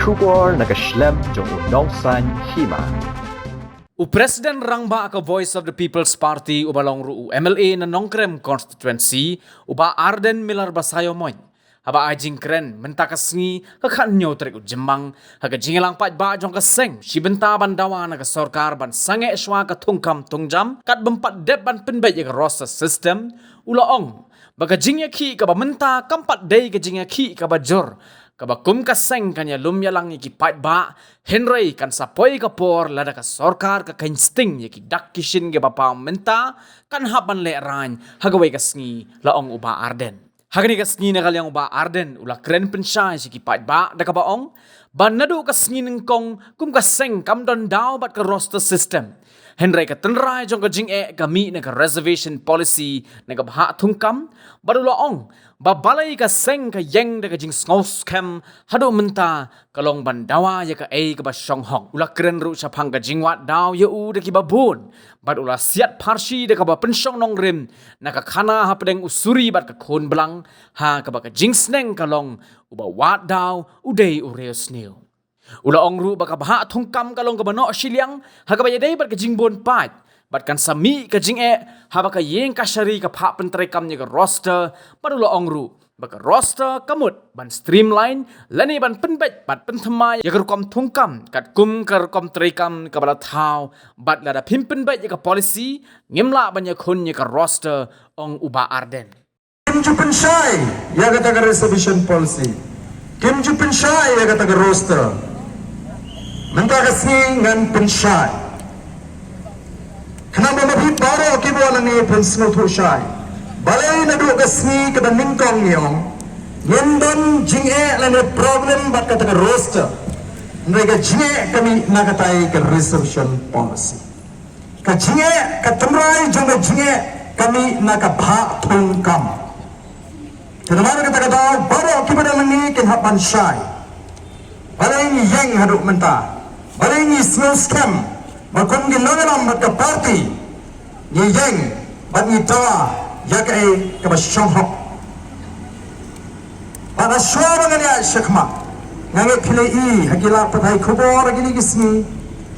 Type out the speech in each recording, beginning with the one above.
Kubor nakaslem jong unongsan hima. President Rangba ka Voice of the People's Party ubalong ru MLA na Nongkrem constituency uba Arden Milar Basayo moy. Haba ajing kren mentakas ngi kakanyo trek ujemang haga jingelang pat ba jong kaseng si benta bandawa na ka sorkar ban sange eswa ka tungkam tungjam kat bempat dep ban penbay ka roster system ulaong baga jingya ki ka ba menta kampat day ka jingya ki ka ba jor kaba kum kaseng kanya lumya lang iki pat ba Henry kan sapoy ka por lada ka sorkar ka kainsting yaki dak kishin ke bapa menta kan haban le ran hagaway kasngi laong uba Arden. Hagani kasngi na kalyang uba Arden ula kren pensay si kipat ba da kabaong ban nadu kasngi ng kong kum kaseng kam don daw bat ka roster system. Henry ka tenray jong ka jing kami na ka reservation policy na ka baha tungkam badulaong babalay ka seng ka yeng da ka jing ngos kem hado menta kalong bandawa ya ka ka ba syong hong ula kren ru sa pang ka jingwat daw ya u da ki babun bad ula siat parsi da ka ba pensyong nong rim na ka kana hapadeng usuri bat ka kon belang ha ka ba ka jing sneng kalong uba wat daw uday ureos niyo. Ula ongru baka baha tungkam kalong kabano siliang haga bayaday bat ka jingbon pat bat kan sami ka jing haba ka yeng kasyari ka pa pentray kam ka roster bat ula ongru baka roster kamut ban streamline lani ban penbet bat penthama ya kam tungkam kat kum kom trekam ka bala thau bat lada pimpen bet ya ka policy ngimla ban ya kun ya ka roster ong uba Arden. Kim Jupen Shai ya kata ka reservation policy. Kim Jupen Shai ya kata ka roster. Menta kasi ngan pensyai. Kenapa mabit baro kibo langi pensno tu syai. Balai na do kasi kada ningkong niyong. Yendon jinge lani problem bat kata ka roster. Mereka jinge kami nakatai ka reservation policy. Ka jinge ka temrai jong ka jinge kami nakabha tungkam. Kenapa kata baro kibo langi kinhapan syai. Balai ni yang haduk menta. Balai ni small scam, bakon ginagalam mat ka party, ni yang, bat ni tawa, yak ay kabasyonghok. Pada syara nga niya syakma, nga pilay hagila patay kubor gini gisni,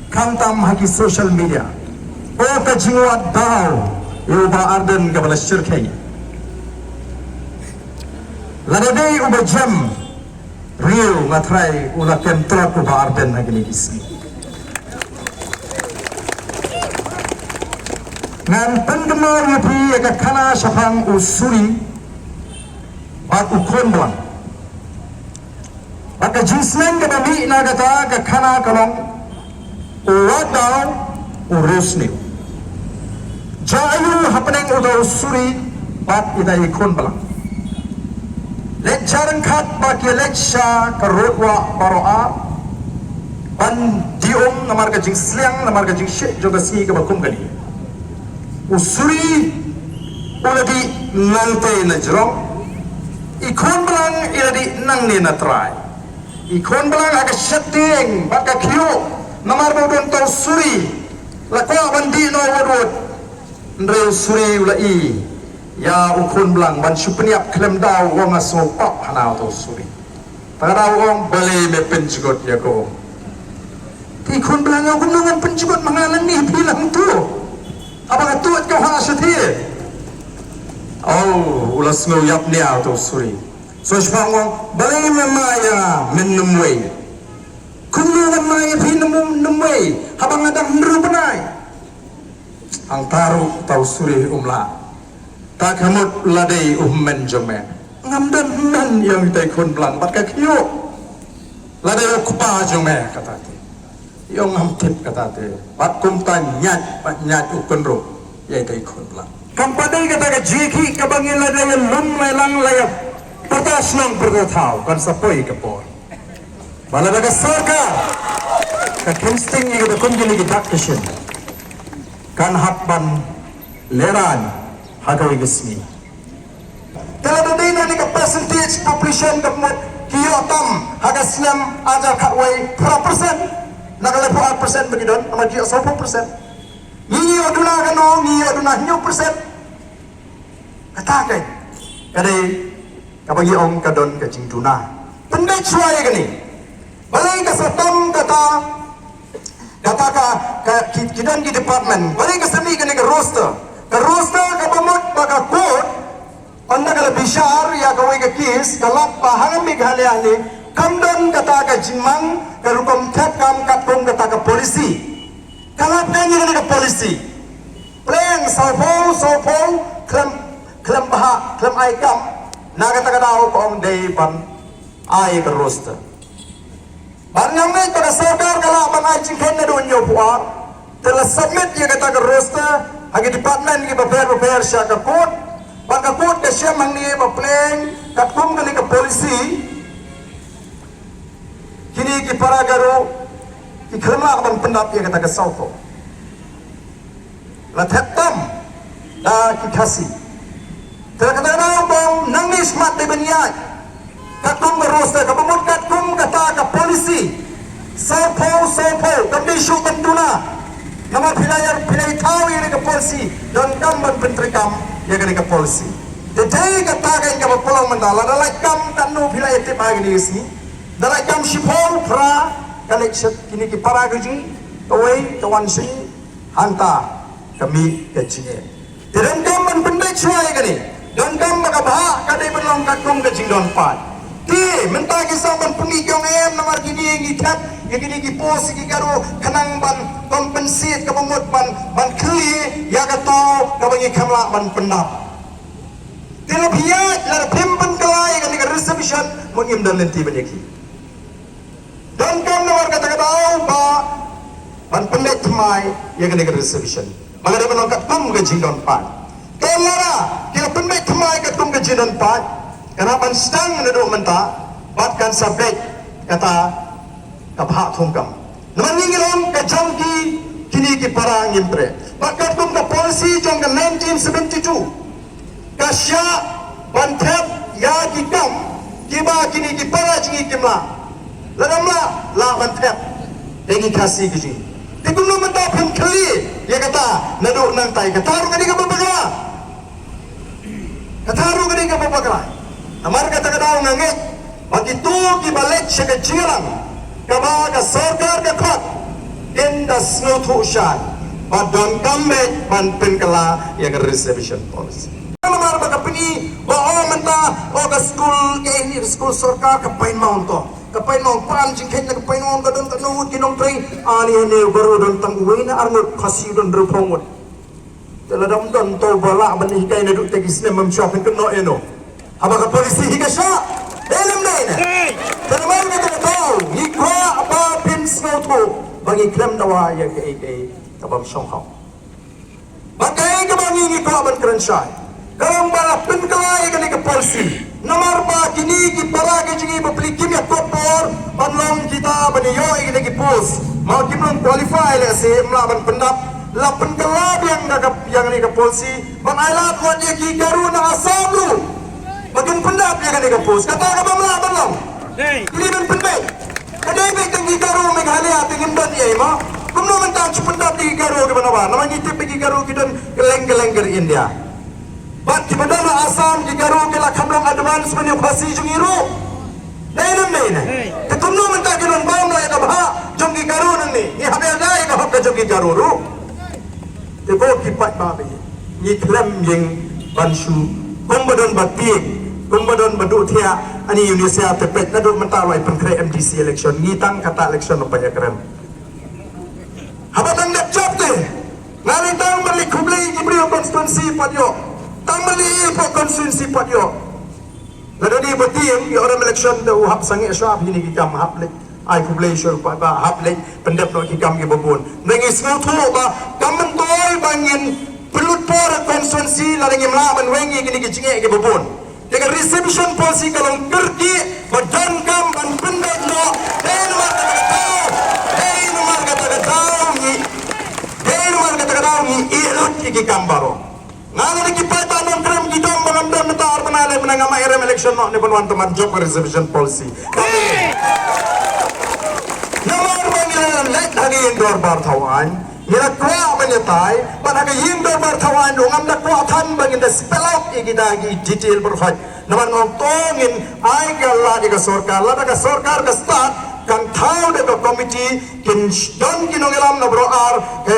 kantam hagi social media. O kajingwat daw, uba Arden kabala syirkay. Ladaday uba jam, real matray ula kentra ko ba Arden na ginigisi. Ngan pendemar yapi aga kana syafang usuri bat ukon buang. Baka jinsmen ka dami na gata ka kana kalong uwadaw urusni. Jayu hapeneng udaw usuri bat iday ikon balang. Lecharang kat baki lecha karotwa baroa ban diong namar ka jing sliang namar ka jing syek juga si ka bakum kali usuri uladi nante na jerong ikon belang iladi nang ni na try ikon belang aga setting baka kyo namar bodon to usuri lakwa bandi no wadot ndre usuri ulai ya ukun belang ban supeniap klem daw wong aso pap hanaw to suri para wong balay me penjugot ya ko ti kun belang aku nangan penjugot mangalan ni bilang tu apa tuat kau ha sati oh ulas ngo yap ni to suri so spang wong balay me maya mennemwe kun nangan maya pinnemwe habang adang nrupanai ang taru tau suri umla tak hamut ladai ummen jome ngamdan men yang tay kon blang bat ka kyo ladai okupa jome kata te yong hamtip kata te bat kum ta nyat bat nyat ukon ro yai tay kon blang kampadai kata ka jiki kabangin ladai lum lang layap pertas nang pertathau kan sapoi ka por balada ka sarka ka kinsting ni ka kun gili dak kishin kan hatban leran hagawi gismi. Kalau tadi nanti ke percentage population kemud kiyotam hagasnyam aja kakway 4%, nakalay 4% begitu, nama kiyo 10%. Ngiyo aduna kano, ngiyo aduna hinyo persen. Katakay, kadai kabagi ong kadon kajing tuna. Pendek suaya kani, balay satam kata kidan di department balik ke semi ke roster ke pemut baka court anda kalau bishar ya kau ke kes kalau pahang mighalaya ni kamdan kata ke jimang ke rukom tet kam katkom kata ke polisi kalau pengen ke polisi pleng sopo klem baha klem aikam na kata daw ko ang day pan ay ke roster barang ni pada sarkar kalau abang ay jingken na doon yo puar telah submit ya kata ke roster agi department ki prepare siya ke court baka court ke siya mang ni ba pleng katkom kali ke polisi kini ki paragaro ki klema abang pendap ya kata ke sauko la thetam da ki kasi terkadang bang nangis mat de beniat katkum roster kapamut katkum kata ke polisi sopo kami shoot tuna nama pilai tahu ini ke polisi dan kamban pentrikam ya ke polisi jadi kata ke pulang mandala dalam kam tanu pilai tip lagi di sini dalam kam shipol pra kali kini ki para gaji away kawan sing hanta kami kecil dan kamban pendek cuai ke ni dan kam makabah kadai belong katkum ke jingdon pat ti mentah kisah ban pengikyong namar gini yang ikat yang gini ki pos ki karo kanang ban kompensate ka pamut ban kli ya kato ka bangi kamla ban pendap tila biya lar pimpan kalay kan ka reservation mangim dan lenti banyaki dan kam namar kata ba ban pendek mai ya kan ka reservation mangada ban katkum ka jingdon pat kelara kila pendek mai katkum ka jingdon pat kenapa sedang meneduk mentah batkan subjek kata kapha thongkam naman ningilom ka jongki kini ki para ngimpre bakar tum ka policy jong ka 1972 ka sya bantep ya ki kam kiba kini ki para jingi kimla ladamla la bantep dengi kasi ki tikunno mentah pun kali ya kata naduk nang tai kataru kadi ka babagala amar kata daw ngangit begitu ki balik siya ka jilang kaba ka sarkar ka khat in the snow to shine but don't come back pan penkala ya ka reservation policy amar ba kapini ba menta o ka school ke ini school sarkar ka pain mount to ka pain mount pan jingkhet na ka pain mount ka don tanu kinong train ani ne baru don tang uwi na arngot khasi don rupongod teladam don to bala bani kay na duk tegis ne mam shopping kuno eno abang polisi hingga syak dalam lain teman kita tahu hikwa apa pin snoto bagi klaim dawa ya ke kabam songhaw bagai kebangi hikwa ban kerensai kalau bala pin kelai ke polisi nomor ba kini ki para ke jingi beli kimia kopor banlong kita baniyo ini ke pos mau kimlong qualify le se mlaban pendap la pen kelab yang ni ke polisi ban ailat buat dia ki garuna asam lu bagian pendap dia kan pos kata ka bamla balong ini dan pendek kadai baik tinggi garu Meghalaya tingin dan dia ma kumno mentang pendap di garu ke banawa nama ngitip pergi garu kita geleng-geleng ke India bat di badana asam di garu ke la kamlang advance punya pasi jungiru dalam ni ketumno mentang kinon bam la ka bah jong di garu ni ni habe dai ka hok jong di garu ru tebo kipat ba ni klam yang bansu kumbadon batik kumbadon badu thia ani Indonesia tepet nadu mentalai penkre MDC election ngitang kata election apa ya keren habatan dak chapte ngari tang balik kublai gibril konstituensi padyo tang balik po konstituensi padyo lado di betim ya orang election da hab sangi syab ini kikam hablek ai kublai syur pa ba hablek pendep no kikam ge babon nangis ngutu ba kamen toy bangin pelut por konstituensi la ngim la ban wengi gini ge jinge ge babon dengan reception policy kalau kerti badan kam ban pendek no nomor kata tahu ni ilut iki kambaro ngalo ni kipata non krem gidom bangam dan metar penale menangama RM election no ni penwan teman job reservation policy nomor bangilan lek lagi indor bar tawan nila kwa bangnya tai pada ke hindo bertawan ngam nak kuatan bangin da spell out igida gi detail berfaj naman ngotongin ai galla di ka sorkar la ka sorkar ka start kan thau de committee kin don kinong elam na bro ar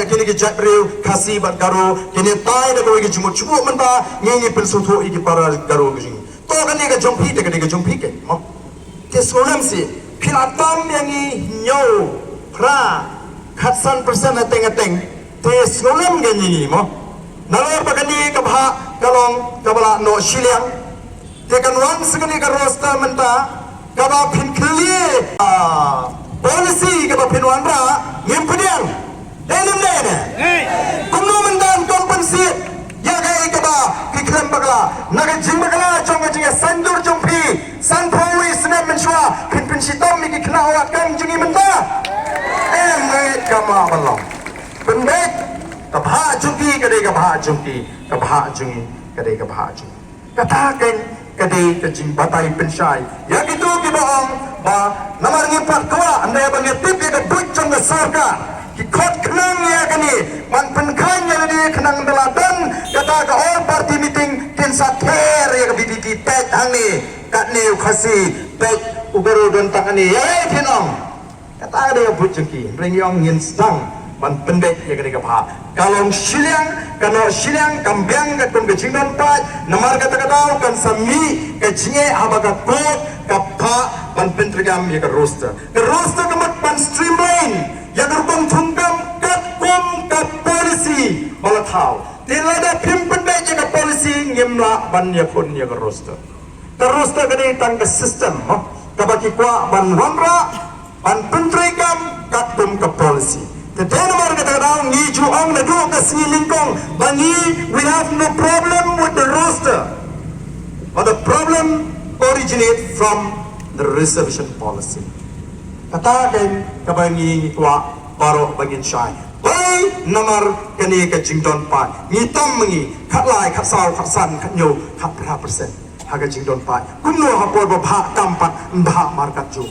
kini ki jabriu khasi bat garo kini tai de ko gi jumu chubu manda ngi pil sutho igi para garo gi to kan ni ka jompi de ka jompi ke mo ke solam si philatam yang i nyo pra khatsan persen ateng te solam ge ni mo nalor pakani ka bha kalong kabala no shiliang te kan wan segani ka roster menta kaba pin clear policy kaba pin wanra ngempediang denem dene kumno mendan kompensate ya gai kaba kikrem bagla naga jing bagla chong jing sandur jompi san poi sne menshwa pin sitom mi kna wa kan jingi menta mai kama balong pendek kabha jumpi kadai kabha jumpi kabha jingi kadai kabha jingi katakan kadai kajing batai pensyai ya gitu ki bohong ba namar ngipat kwa anda ya bangi tip ya duit jong sarka ki khot khnang ya kani man penkhang ya di khnang deladan kata ka all party meeting tin sa ther ya BBP pet hang ni kat ni khasi pet ugaro don tak ni ya thinong kata ada ya bujengki ring yong ngin stang man pendek ya kani ka pha kalong siliang kano siliang kambyang ka kun kejingdan pat namar kata katau kan sami kejinge abaga kot kapha pan pentrigam ya ka roster kamat pan streamline ya gerbong thungkam kat kum ka policy balathau tilada pim pendek ya ka policy ngimla ban ya kun ya ka roster kani tang ka system kabaki kwa ban wanra pan pentrigam kat kum ka policy Tetapi nomor kata-kata ngi juang na dua kasih lingkong bangi we have no problem with the roster but the problem originate from the reservation policy katakan kabangi kwa baro bangin syai bai nomor kani ke jingdon pa ngi tam ngi khatlai khatsau khatsan khatnyo khapra persen haga jingdon pa kumno hapor ba bha tampat bha markat ju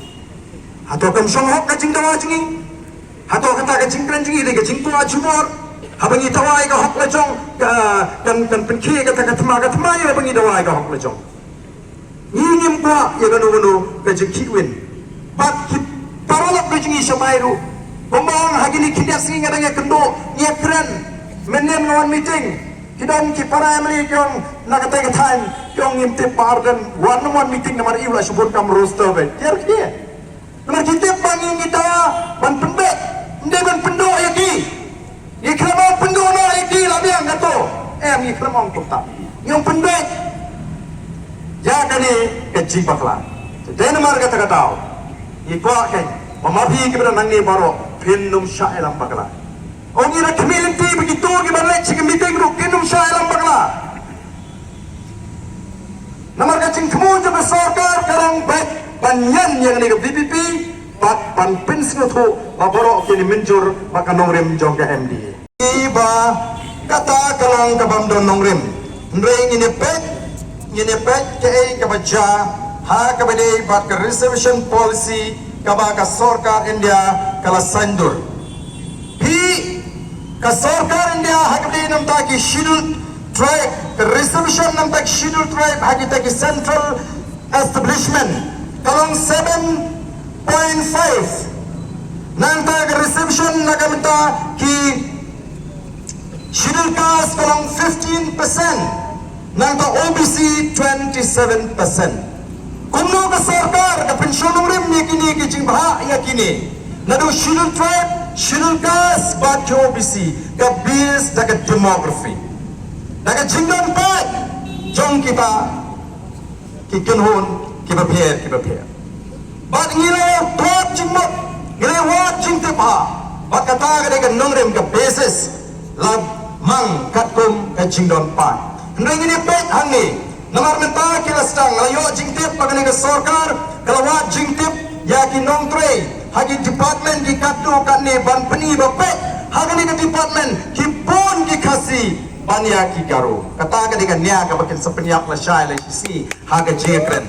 atau kam songhok ka jingdawa jingi atau kata ke jingkran jingi de ke jingtua jumor habangi tawai ka hok lejong kan penki kata thma ya bangi tawai ka hok lejong ngim kwa ya ganu ke jingkiwin bat ki parolak ke jingi samairu bombong hagini kindas ngi ngadang kendo nya kran menem lawan meeting kidon ki para emli kyong nakata ke time kyong ngimte pardan one meeting namar iula subur kam roster be yer kia namar kita bangi kita ban pendek Dewan penduk yaki, ikramong penduk no yaki labiang kato, ikramong kota, yang pendek, ya kani kecil bakla. Jadi nomor kata-kata, ikwa kan, pemabi kepada nangi baru, pinum syairam bakla. Orang ira kemilinti begitu gimana cik meeting ru pinum syairam bakla. Nomor kecil kamu juga sorkar karang baik banyan yang ni ke BBP. Pan pensiun tu baborok kini menjur maka nongrem jong ke MD. Iba kata kalang kabam don nongrem. Nrei ini pet ke kabaja ha kabade bat ke reservation policy kabaka sorkar India kala sandur. Pi ka sorkar India ha kabade nam ta ki scheduled tribe ke reservation nam ta scheduled tribe ha kita ki central establishment kalang 7.5 nanta ke reception nagamta ki scheduled caste kalang 15% nanta OBC 27% kumno ka sarkar ka pension rim ni kini ki jingba yakini nadu scheduled tribe scheduled caste but OBC ka based daga demography daga jingdan pa jong kita ki kenhon ki bapher Bat ngila tot jingmot, ngila wat jingtipa. Bat kata kadang nongrem ke basis lag mang katkum ke jingdon pan. Hendang ini pet hangi. Namar menta kila stang layo jingtip pagani ke sorkar kalau wat jingtip yakin nongtre hagi department di katu kani ban peni bapet hagi ke department kipun ki kasi bania ki garu. Kata kadang nia ke bakin sepeniak la syai la isi haga jekren.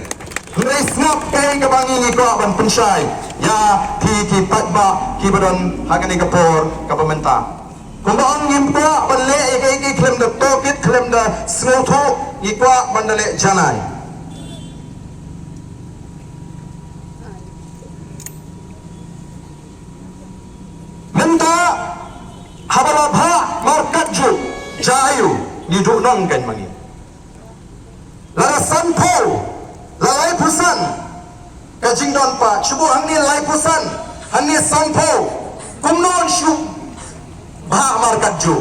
Ngai snap kai ka bangi ni ko ban pensyai ya ki patba ki badan hagani kapor ka pementa Kumbaang ngimpa balik iki klaim da tokit klaim da smoto ikwa bandale janai. Menta habalabha markatju jayu hidup nongkan mangi. Lara sanpo lalai pusan kajing don pa cubu hangni lalai pusan hangni sanpo kumnon syu ba markatju.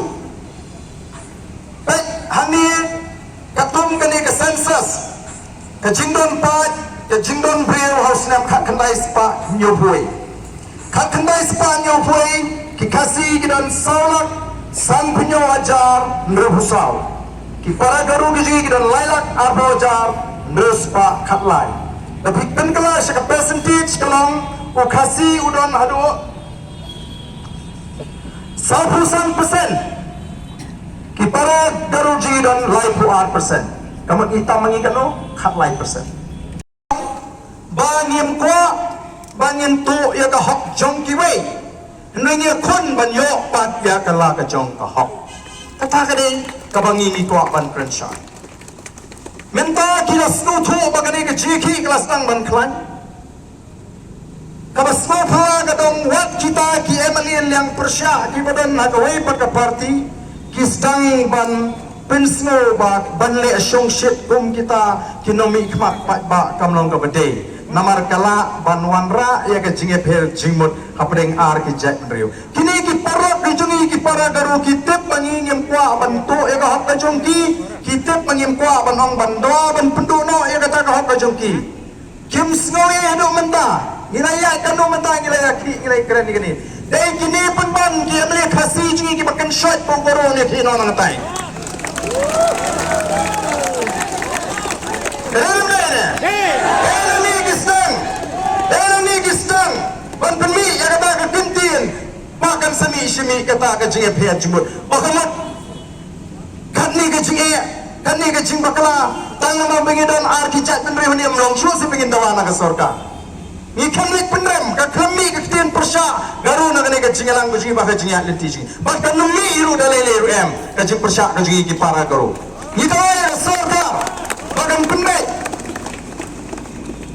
Baik hangni katum kani ke sensus kajing don pa kajing don brio house nam khat khandai spa nyopui khat khandai spa nyopui kikasi kidan saulak sang punyo ajar nrebusau ki para garu ki kidan lailak arbo ajar nrespa khatlai tapi kan kala syak percentage kalong ukasi udon hadu 100% ki para garu ji dan laipu 8% kamu kita mengikan no khatlai persen bangim kwa bangim tu ya ka hok jong ki wei nanya kon banyo pat ya kala ka jong ka hok kata kade kabangi ni tua ban krensha menta kila snu thu bagani ka jiki kelas tang ban klan kabas mo phala ka dong wat kita ki emalien yang persya ki badan na ka wei pat ka party ki stang ban pensno ba ban le asyong shit kum kita kinomi khmat pat ba kamlong ka bade namar kala banwanra ya ke jinge pher jingmut hapdeng ar ki jai mriu kini ki parok ki jungi ki para garu ki tep bangi ngem kwa bantu ya ka hap ka jongki ki tep bangim kwa banong bando ban pendu no ya ka ka hap ka jongki kim snoi hadu menta ngilaya kanu menta ngilaya ki ngilai keren ni kini dei kini pun ban ki amle khasi jingi ki bakan shot pongoro ne ki no nang tai ban pemi ya kata ka kentin makan semi shimi kata ka jinge phe jumut bakamat khatni ka jinge bakala tangama bengidon arkicat penri huni amlong shu si pengin dawana ka sorka ni khamlik penrem ka khammi ka tin persya garu na kane ka jinge lang jinge ba ka jinge lenti jinge bakkan numi iru dalele ru em ka jinge persya ka jinge ki para garu ni tawaya sorka bakan penre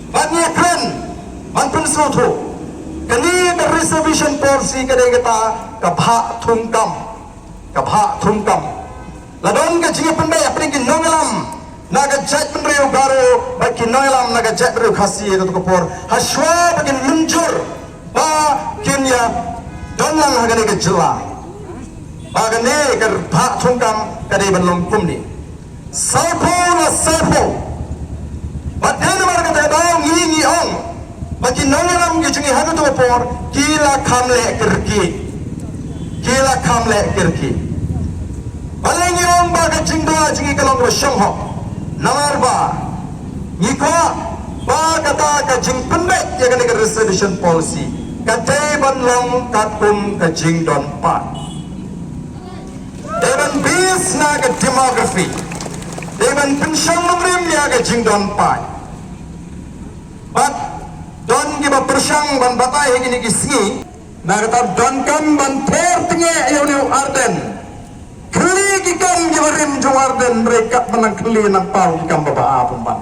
batnya kren man pensotho kani the reservation policy kadai kata kabha thungkam ladon ka jinge pandai apni ki nongalam naga jat penreu garo baki nongalam naga jat penreu khasi itu kopor haswa bakin munjur ba kinya donlang hagane ke jela bagane ke bha thungkam kadai banlong kumni sapo badan marga dadang ngi ong bagi nongalam ki jungi hadu to por kila khamle kirki balengi ong ba ka jingda jingi kalong ro shongho namar ba ngiko ba kata ka jing pendek ya kan ke reservation policy kate banlong katum ka jing don pa devan bis na ka demography devan pension nomrim ya ka jing don pa but don giba persang ban batai hegini kisngi nagata don kam ban ter tinge ayonu arden kli gikam giba rim jong arden mereka menang kli nang pau gikam baba apun ban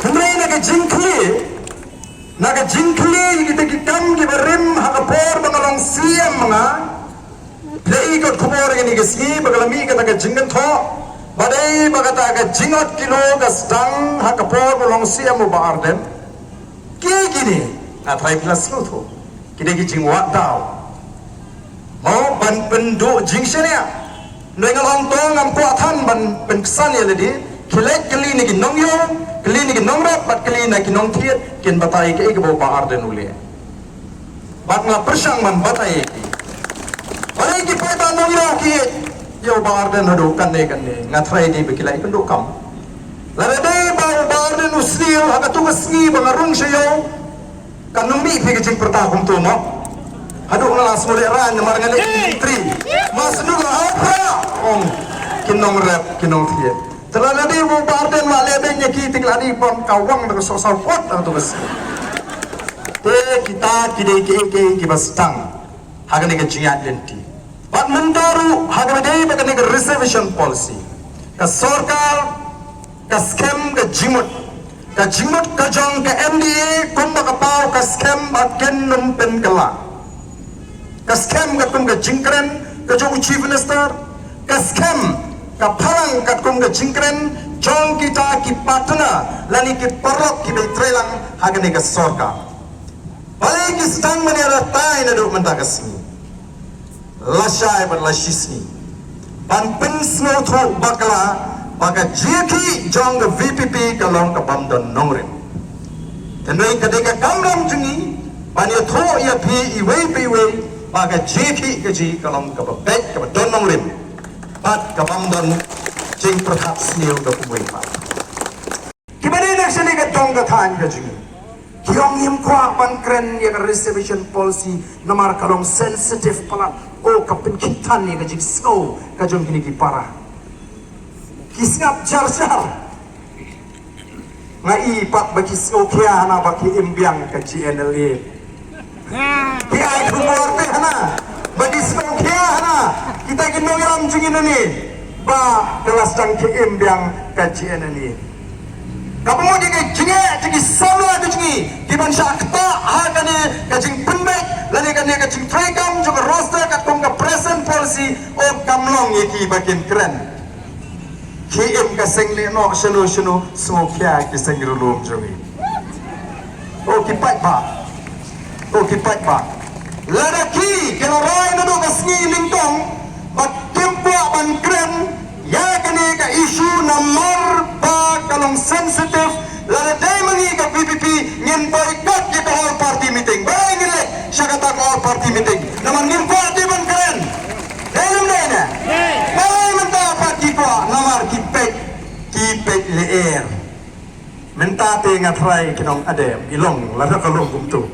kenai naga jingkli kita gikam giba rim hakapor bangalong siam mga play ikot kubor gini kisngi bagalami kata ka jingan tho badai bagata ka jingot kilo ka stang hakapor bolong siam ba arden ki gini atrai plus no tho kide ki jingwa daw mau ban pendu jingshania nengalong to ngam ko athan ban pensan ya ledi kilek kali ni ki nongyo kali ni ki nongrat bat kali na ki nong thiet kin batai ke bo ba arden ule bat nga persang man batai ki badai ki pata nongyo ki yo barden hadu kanne ngatrai di bekilai penduk kam larade barden usliu agatu ngi bangarung sayo kanumi pikijing pertahum tu mo hadu ngalas mule ran mar ngale tri mas nu apa om kinong rap kinong thie larade bo barden wale be nyaki tiklani pon kawang de so so fot atu bes kita kide kibastang hagane ke jingat lenti bat mendaru hagane dei bagane ke reservation policy ka sarkar ka scam ka jimut ka jong ka MDA kumba ka pau ka scam bat ken num pen kala ka scam ka kum ka jingkren ka jong chief minister ka scam ka parang ka kum ka jingkren jong kita ki partner lani ki porok ki betrelang hagane ka sarkar balik istang menera tai na duk mentakasni lasai berlasisni pan pensno tho bakla baka jeki jong ke VPP kalong ke bamdon nongrim tenai kadeka kamram jungi pan yo tho ya pi iwe baka jeki ke ji kalong ke bek ke don nongrim pat ke bamdon jing perhat sniu ke kumwe pa kibane nak sini ke jong ke than ke jungi Kiong yim kwa ban kren ya reservation policy namar kalong sensitive pala o kapin kitan ni gajik so kajong kini ki para kisngap jar ngai pak bagi so kia na bagi imbiang ke GNLA ki ai kumor te hana bagi so kia hana kita ginong ram jungin ni ba kelas dang ki imbiang ke GNLA kamu mau jadi sama jadi kiban syakta hakane kajing penbek lani kane kajing trekam juga roster katong ka present policy o kamlong yaki bakin keren KM ka sengle no shino semua kya ki sengru lum jumi o kipat ba ladaki kelarai no ka sngi lingtong bat tempo ban keren ya kane ka issue nomor ba kalong sensitive lada day mangi ka PPP ngin boycott ke all party meeting bay ngile siya kata ko all party meeting naman ngin party ban keren dalam na bay menta party ko namar kipek leer mentate ngatrai kinong adem ilong lada kalong kumtu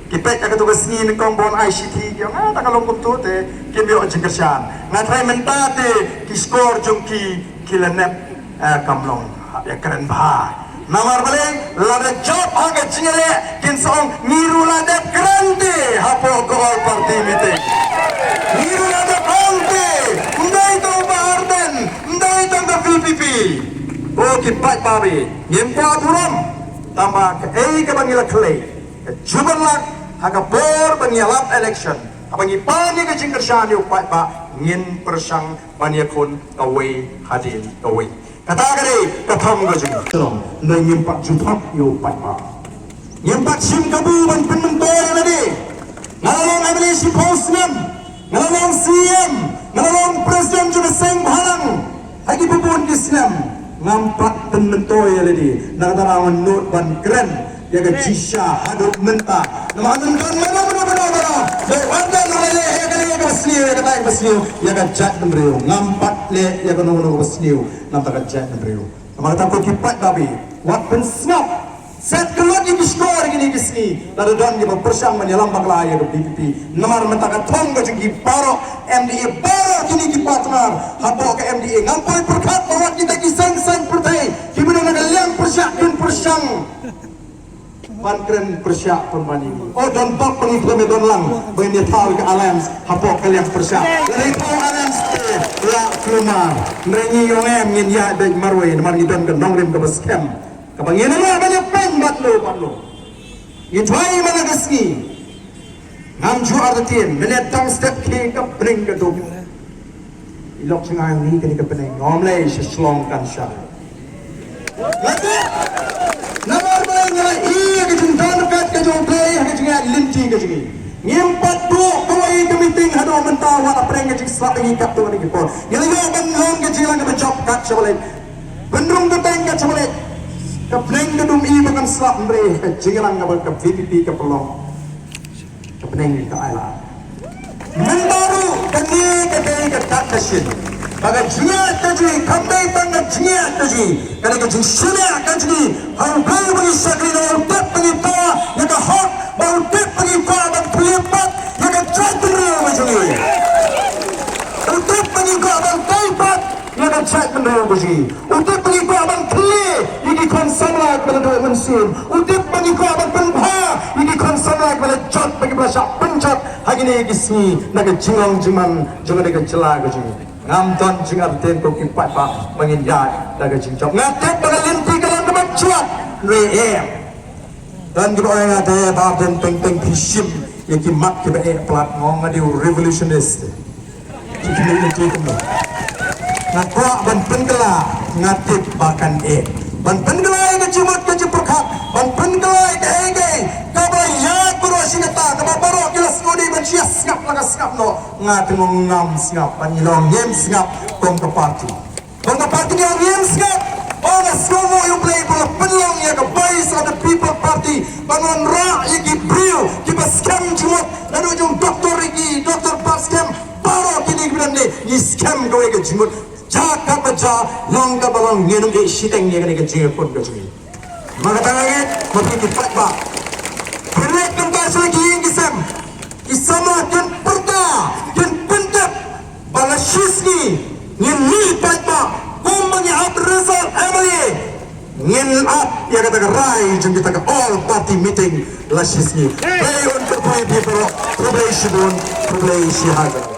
kipek ka tugas ni kong bon ICT yung ta kalong kumtu te kimbyo jingkersan ngatrai mentate ki score jong ki kilanep kamlong ya keren bah namar balik lada job aga jingele kin song niru lada keren de hapo ko all party meeting niru lada konte ndai to Arden ndai to VPP o kipat babi nyempa turam tambah ke ke bangila clay jubalak haga bor bangilap election abangi pani ke jingkersan yu pat ba ngin persang banyakun away hadin away kata kali katam gajung terong na nyimpak jutak yo pat ba nyimpak sim kabu ban penmentor lagi ngalalong MLA si Posnem ngalalong CM ngalalong presiden juga seng halang lagi bubun Islam ngampak penmentor lagi nakatarawan not ban keren ya ke jisha hadut mentah namatan kan mana wanda nolele ya kan ya basniu ya kan basniu ya kan jat nembreu ngampat le ya kan nono basniu nampak jat nembreu namatan ko kipat babi wat pensnap set kelot di skor gini kisni lalu don di bersang menyelam bakla ya ke PPP namar mentaka tong ke jengki paro MDA paro kini ki partner hapo ke MDA ngampai perkat bawat kita kisang pertai kibuna nagaliang persyak dun persang pankren persyak pembanding oh don bak pengiklame don lang bagi tahu ke alliance hapo kalian persyak dari tahu alliance la klumar nrengi yongem ngin ya dek marwe mar ngidon ke nongrim ke baskem kabangin na banyak pen batlo ngitwai mana gasni ngam ju ardatin menet tang step ke kapring ke dom ilok singang ni ke peneng ngomle seslong kan sya namar bala iya ke juntan kat ke joplay ke jinga linti ke jingi ngimpat do kawai ke meeting hado mentah wa apreng ke jing slap ngi kap to ni ke por ngelo ban long ke jilang ke job kat sebalik bendung ke teng ke sebalik ke peneng ke dum i makan slap mre ke jingang ke VPP ke pelong ke peneng ke ala mendaru ke ni ke teng ke tak kasin baga jinga kaji kamdai tanga jinga kaji kana ka jinsunya kaji hau bai bagi sakri no tep bagi pa ya ka hot bau tep bagi pa ban pulipat ya ka chatri bagi tep bagi ka ban taipat ya ka chatri bagi tep bagi ka ban kli iki konsamla kana do mensin tep bagi ka ban penpa iki konsamla nak bala jot bagi bala syak pencot hagini gisni naga jingong jiman jonga naga jela ko jing ngam ton jing abten ko kipat pa mangin ya naga jing chok ngatet bala linti kalang ka cuat re dan kita orang ada badan peng pisim yang kimak kita plat ngong ada revolutionist community kamu ngakwa ban penggela ngatip bahkan ban penggela yang kecimut keciperkat ban penggela yang kabay ya bro sinata kabay baro kilas ngodi ban sias ngap laga ngap no ngat ngam ngap panilong yem ngap kong ke party yang yem ngap all the skomo you play for the penlong ya kabay of the people party banon ra yaki brio kiba scam jumot lalu jung doktor iki doktor pascam baro kini bilande ni scam go ke jumot jaga baca long ka balong ngenung ke siteng ye ke jinga pun ke jumi maka tangannya mati kipat ba Perek kempas lagi yang kisam Isama dan perda dan pendap Balashisni Ngin lipat ba Kumangi abresal MLA Ngin up Ya kata rai Jom kita ke all party meeting Lashisni Bayon berpoin people Problai shibun Problai shihaga